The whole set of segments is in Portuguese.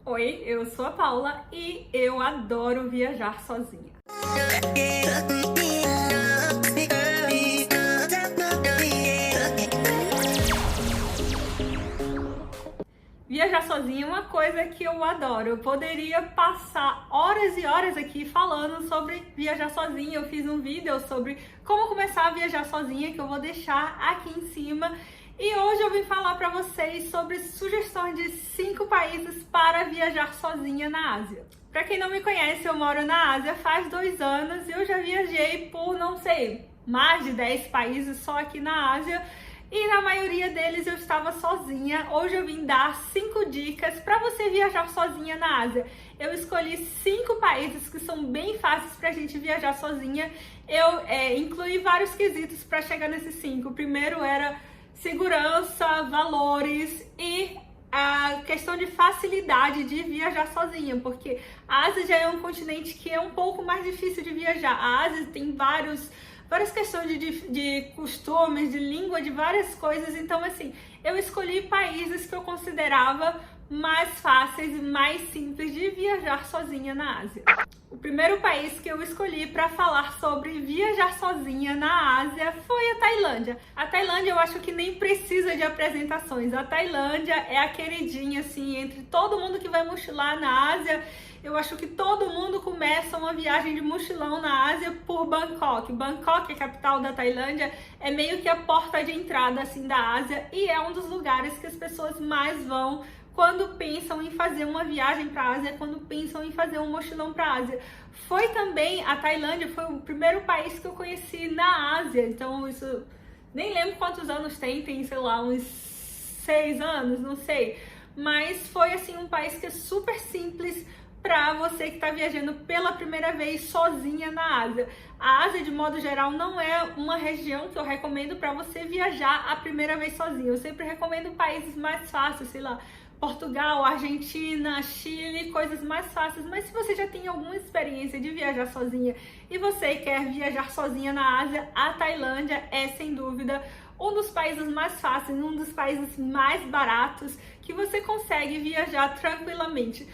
Oi, eu sou a Paula e eu adoro viajar sozinha. Viajar sozinha é uma coisa que eu adoro. Eu poderia passar horas e horas aqui falando sobre viajar sozinha. Eu fiz um vídeo sobre como começar a viajar sozinha que eu vou deixar aqui em cima. E hoje eu vim falar para vocês sobre sugestões de 5 países para viajar sozinha na Ásia. Para quem não me conhece, eu moro na Ásia faz 2 anos e eu já viajei por, não sei, mais de 10 países só aqui na Ásia. E na maioria deles eu estava sozinha. Hoje eu vim dar 5 dicas para você viajar sozinha na Ásia. Eu escolhi 5 países que são bem fáceis para a gente viajar sozinha. Eu incluí vários quesitos para chegar nesses 5. O primeiro era segurança, valores e a questão de facilidade de viajar sozinha, porque a Ásia já é um continente que é um pouco mais difícil de viajar. A Ásia tem várias questões de costumes, de língua, de várias coisas. Então, assim, eu escolhi países que eu considerava mais fáceis e mais simples de viajar sozinha na Ásia. O primeiro país que eu escolhi para falar sobre viajar sozinha na Ásia foi a Tailândia. A Tailândia eu acho que nem precisa de apresentações. A Tailândia é a queridinha, assim, entre todo mundo que vai mochilar na Ásia. Eu acho que todo mundo começa uma viagem de mochilão na Ásia por Bangkok. Bangkok, a capital da Tailândia, é meio que a porta de entrada, assim, da Ásia e é um dos lugares que as pessoas mais vão quando pensam em fazer uma viagem para a Ásia, quando pensam em fazer um mochilão para a Ásia. Foi também, a Tailândia foi o primeiro país que eu conheci na Ásia, então isso, nem lembro quantos anos tem, sei lá, uns 6 anos, não sei. Mas foi, assim, um país que é super simples para você que está viajando pela primeira vez sozinha na Ásia. A Ásia, de modo geral, não é uma região que eu recomendo para você viajar a primeira vez sozinho. Eu sempre recomendo países mais fáceis, sei lá, Portugal, Argentina, Chile, coisas mais fáceis. Mas se você já tem alguma experiência de viajar sozinha e você quer viajar sozinha na Ásia, a Tailândia é, sem dúvida, um dos países mais fáceis, um dos países mais baratos que você consegue viajar tranquilamente.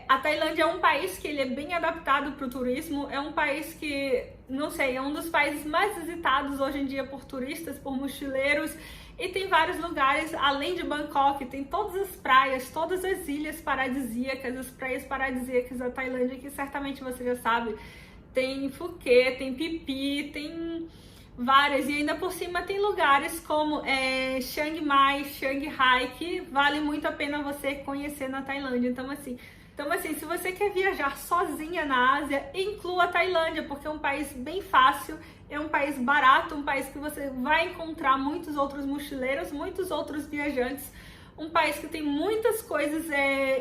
A Tailândia é um país que ele é bem adaptado para o turismo, é um país que, não sei, é um dos países mais visitados hoje em dia por turistas, por mochileiros, e tem vários lugares, além de Bangkok, tem todas as praias, todas as ilhas paradisíacas, as praias paradisíacas da Tailândia, que certamente você já sabe, tem Phuket, tem Phi Phi, tem várias, e ainda por cima tem lugares como Chiang Mai, Shanghai, que vale muito a pena você conhecer na Tailândia. Então assim, se você quer viajar sozinha na Ásia, inclua a Tailândia, porque é um país bem fácil, é um país barato, um país que você vai encontrar muitos outros mochileiros, muitos outros viajantes, um país que tem muitas coisas,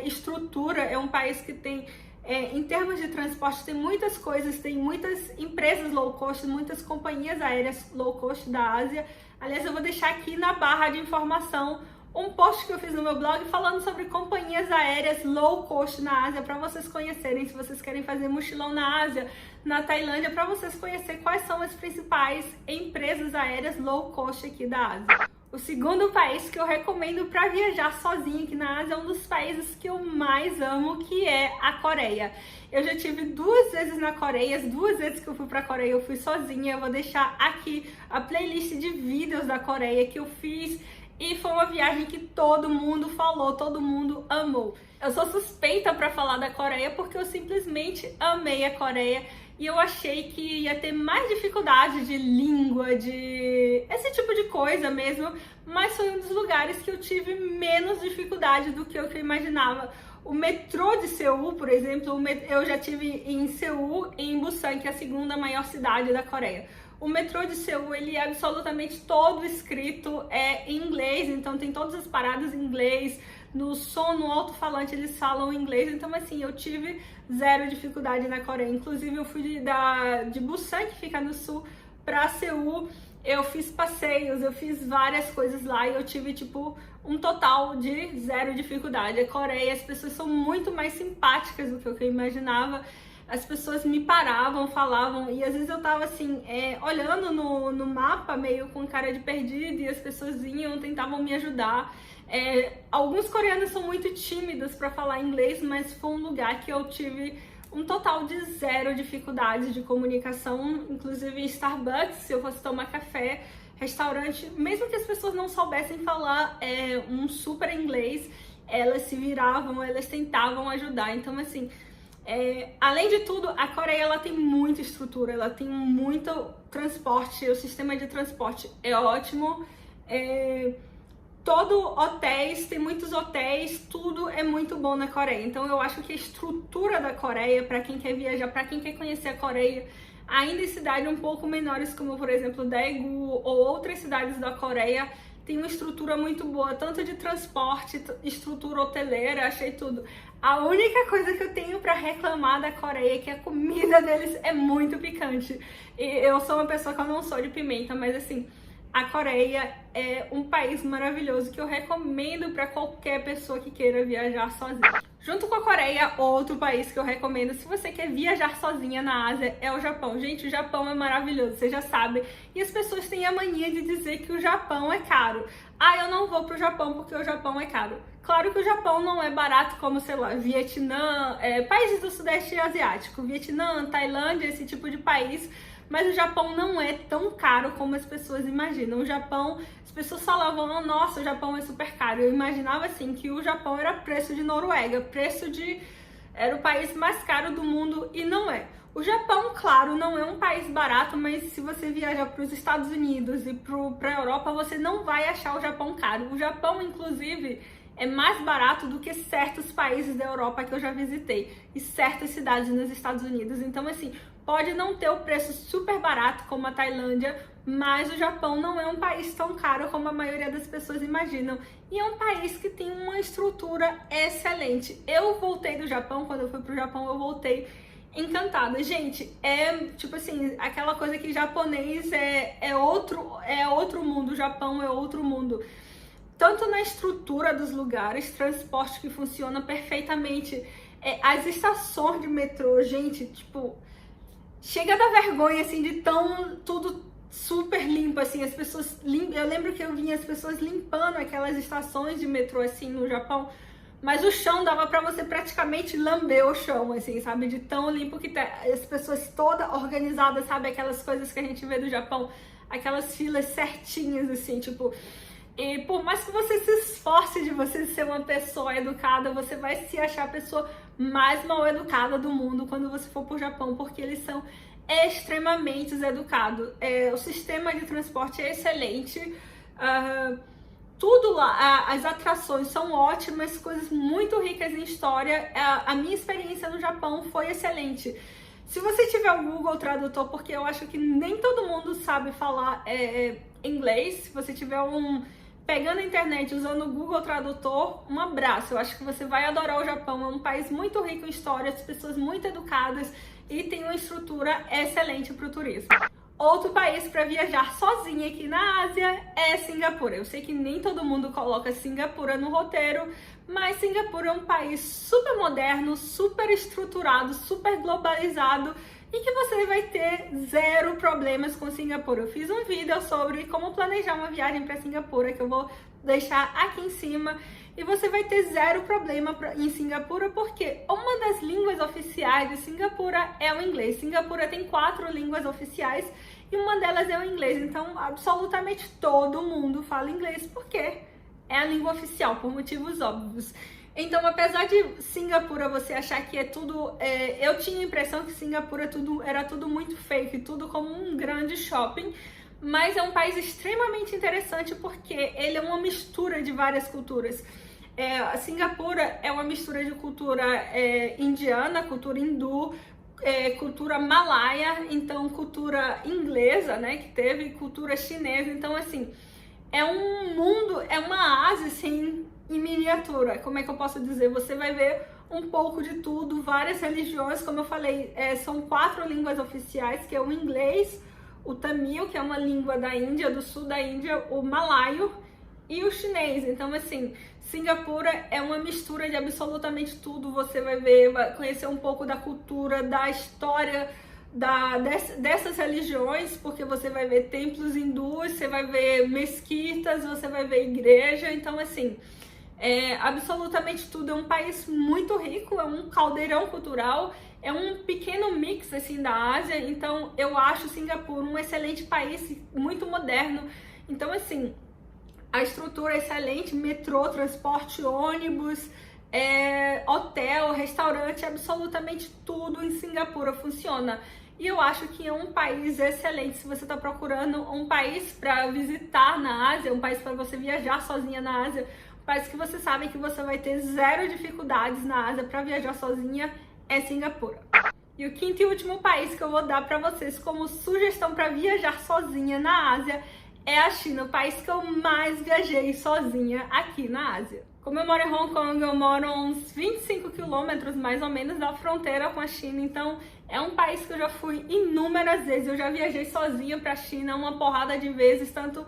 estrutura, é um país que tem, em termos de transporte, tem muitas coisas, tem muitas empresas low cost, muitas companhias aéreas low cost da Ásia. Aliás, eu vou deixar aqui na barra de informação um post que eu fiz no meu blog falando sobre companhias aéreas low cost na Ásia, para vocês conhecerem, se vocês querem fazer mochilão na Ásia, na Tailândia, para vocês conhecerem quais são as principais empresas aéreas low cost aqui da Ásia. O segundo país que eu recomendo para viajar sozinha aqui na Ásia é um dos países que eu mais amo, que é a Coreia. Eu já tive 2 vezes na Coreia, as 2 vezes que eu fui para a Coreia eu fui sozinha. Eu vou deixar aqui a playlist de vídeos da Coreia que eu fiz. E foi uma viagem que todo mundo falou, todo mundo amou. Eu sou suspeita para falar da Coreia porque eu simplesmente amei a Coreia e eu achei que ia ter mais dificuldade de língua, de esse tipo de coisa mesmo, mas foi um dos lugares que eu tive menos dificuldade do que eu imaginava. O metrô de Seul, por exemplo, eu já tive em Seul e em Busan, que é a segunda maior cidade da Coreia. O metrô de Seul, ele é absolutamente todo escrito em inglês, então tem todas as paradas em inglês, no som, no alto-falante eles falam inglês, então assim, eu tive zero dificuldade na Coreia. Inclusive eu fui de Busan, que fica no sul, pra Seul, eu fiz passeios, eu fiz várias coisas lá e eu tive tipo um total de zero dificuldade. A Coreia, as pessoas são muito mais simpáticas do que eu imaginava. As pessoas me paravam, falavam, e às vezes eu tava assim, olhando no mapa, meio com cara de perdido, e as pessoas vinham, tentavam me ajudar. Alguns coreanos são muito tímidos para falar inglês, mas foi um lugar que eu tive um total de zero dificuldades de comunicação, inclusive em Starbucks, se eu fosse tomar café, restaurante, mesmo que as pessoas não soubessem falar um super inglês, elas se viravam, elas tentavam ajudar. Então, assim, além de tudo, a Coreia ela tem muita estrutura, ela tem muito transporte, o sistema de transporte é ótimo, tem muitos hotéis, tudo é muito bom na Coreia. Então eu acho que a estrutura da Coreia, para quem quer viajar, para quem quer conhecer a Coreia, ainda em cidades um pouco menores, como por exemplo Daegu ou outras cidades da Coreia, tem uma estrutura muito boa, tanto de transporte, estrutura hoteleira, achei tudo. A única coisa que eu tenho para reclamar da Coreia é que a comida deles é muito picante. E eu sou uma pessoa que eu não sou de pimenta, mas assim, a Coreia é um país maravilhoso que eu recomendo para qualquer pessoa que queira viajar sozinha. Junto com a Coreia, outro país que eu recomendo se você quer viajar sozinha na Ásia é o Japão. Gente, o Japão é maravilhoso, você já sabe. E as pessoas têm a mania de dizer que o Japão é caro. Ah, eu não vou pro Japão porque o Japão é caro. Claro que o Japão não é barato como, sei lá, Vietnã, países do Sudeste Asiático, Vietnã, Tailândia, esse tipo de país. Mas o Japão não é tão caro como as pessoas imaginam. O Japão, as pessoas falavam, nossa, o Japão é super caro. Eu imaginava assim que o Japão era preço de Noruega, era o país mais caro do mundo e não é. O Japão, claro, não é um país barato, mas se você viajar para os Estados Unidos e para a Europa, você não vai achar o Japão caro. O Japão, inclusive, é mais barato do que certos países da Europa que eu já visitei e certas cidades nos Estados Unidos. Então, assim, pode não ter o preço super barato como a Tailândia, mas o Japão não é um país tão caro como a maioria das pessoas imaginam. E é um país que tem uma estrutura excelente. Eu voltei do Japão, quando eu fui pro Japão, eu voltei encantada. Gente, tipo assim, aquela coisa que japonês é outro mundo, o Japão é outro mundo. Tanto na estrutura dos lugares, transporte que funciona perfeitamente, as estações de metrô, gente, tipo, chega a dar vergonha, assim, de tão tudo super limpo, assim, as pessoas eu lembro que eu vinha as pessoas limpando aquelas estações de metrô, assim, no Japão, mas o chão dava pra você praticamente lamber o chão, assim, sabe, de tão limpo que tá, as pessoas todas organizadas, sabe, aquelas coisas que a gente vê do Japão, aquelas filas certinhas, assim, tipo... E por mais que você se esforce de você ser uma pessoa educada, você vai se achar a pessoa mais mal educada do mundo quando você for pro Japão, porque eles são extremamente educados. O sistema de transporte é excelente, tudo lá, as atrações são ótimas, coisas muito ricas em história. A minha experiência no Japão foi excelente. Se você tiver o Google Tradutor, porque eu acho que nem todo mundo sabe falar inglês, se você tiver pegando a internet, usando o Google Tradutor, um abraço. Eu acho que você vai adorar o Japão. É um país muito rico em história, as pessoas muito educadas e tem uma estrutura excelente para o turismo. Outro país para viajar sozinha aqui na Ásia é Singapura. Eu sei que nem todo mundo coloca Singapura no roteiro, mas Singapura é um país super moderno, super estruturado, super globalizado e que você vai ter zero problemas com Singapura. Eu fiz um vídeo sobre como planejar uma viagem para Singapura, que eu vou deixar aqui em cima, e você vai ter zero problema em Singapura, porque uma das línguas oficiais de Singapura é o inglês. Singapura tem 4 línguas oficiais e uma delas é o inglês, então absolutamente todo mundo fala inglês, porque é a língua oficial, por motivos óbvios. Então, apesar de Singapura você achar que é tudo... eu tinha a impressão que Singapura era tudo muito fake, tudo como um grande shopping, mas é um país extremamente interessante porque ele é uma mistura de várias culturas. Singapura é uma mistura de cultura indiana, cultura hindu, cultura malaia, então cultura inglesa, né, que teve cultura chinesa. Então, assim, é um mundo, é uma Ásia, assim, em miniatura. Como é que eu posso dizer? Você vai ver um pouco de tudo, várias religiões, como eu falei, são 4 línguas oficiais, que é o inglês, o tamil, que é uma língua da Índia, do sul da Índia, o malaio e o chinês. Então, assim, Singapura é uma mistura de absolutamente tudo. Você vai ver, vai conhecer um pouco da cultura, da história dessas religiões, porque você vai ver templos hindus, você vai ver mesquitas, você vai ver igreja. Então, assim, absolutamente tudo. É um país muito rico, é um caldeirão cultural, é um pequeno mix assim da Ásia. Então eu acho Singapura um excelente país, muito moderno. Então, assim, a estrutura é excelente, metrô, transporte, ônibus, hotel, restaurante, absolutamente tudo em Singapura funciona. E eu acho que é um país excelente se você está procurando um país para visitar na Ásia, um país para você viajar sozinha na Ásia, um país que você sabe que você vai ter zero dificuldades na Ásia para viajar sozinha, é Singapura. E o quinto e último país que eu vou dar para vocês como sugestão para viajar sozinha na Ásia é a China, o país que eu mais viajei sozinha aqui na Ásia. Como eu moro em Hong Kong, eu moro uns 25 quilômetros mais ou menos da fronteira com a China, então é um país que eu já fui inúmeras vezes. Eu já viajei sozinha para a China uma porrada de vezes, tanto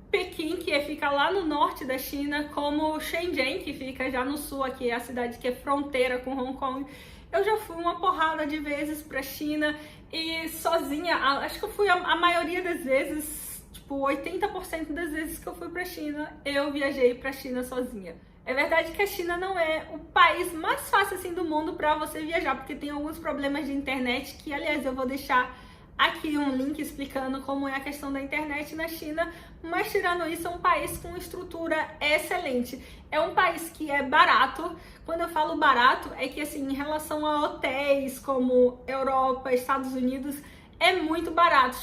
Pequim, que fica lá no norte da China, como Shenzhen, que fica já no sul, aqui é a cidade que é fronteira com Hong Kong. Eu já fui uma porrada de vezes para a China e sozinha, acho que eu fui a maioria das vezes, tipo 80% das vezes que eu fui para a China, eu viajei para a China sozinha. É verdade que a China não é o país mais fácil assim do mundo para você viajar, porque tem alguns problemas de internet que, aliás, eu vou deixar aqui um link explicando como é a questão da internet na China, mas tirando isso, é um país com estrutura excelente. É um país que é barato. Quando eu falo barato, é que assim, em relação a hotéis como Europa, Estados Unidos, é muito barato.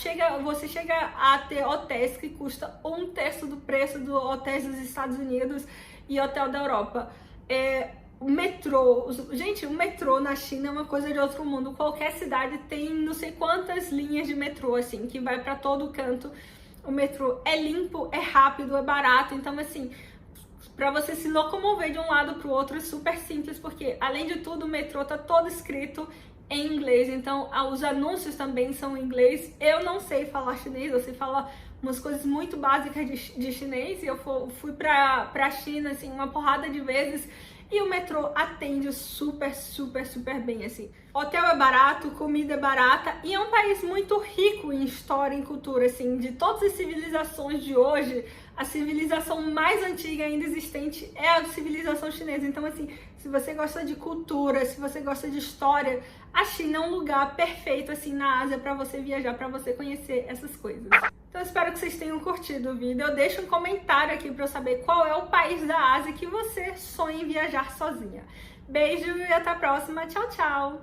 Você chega a ter hotéis que custam 1/3 do preço dos hotéis dos Estados Unidos e hotel da Europa. O metrô, gente, o metrô na China é uma coisa de outro mundo. Qualquer cidade tem não sei quantas linhas de metrô, assim, que vai para todo canto. O metrô é limpo, é rápido, é barato. Então, assim, para você se locomover de um lado para o outro é super simples, porque, além de tudo, o metrô tá todo escrito em inglês. Então, os anúncios também são em inglês. Eu não sei falar chinês, eu sei falar umas coisas muito básicas de chinês, e eu fui pra China, assim, uma porrada de vezes, e o metrô atende super, super, super bem, assim. Hotel é barato, comida é barata, e é um país muito rico em história e cultura, assim, de todas as civilizações de hoje, a civilização mais antiga ainda existente é a civilização chinesa. Então, assim, se você gosta de cultura, se você gosta de história, a China é um lugar perfeito, assim, na Ásia para você viajar, para você conhecer essas coisas. Então, eu espero que vocês tenham curtido o vídeo. Deixa um comentário aqui para eu saber qual é o país da Ásia que você sonha em viajar sozinha. Beijo e até a próxima. Tchau, tchau!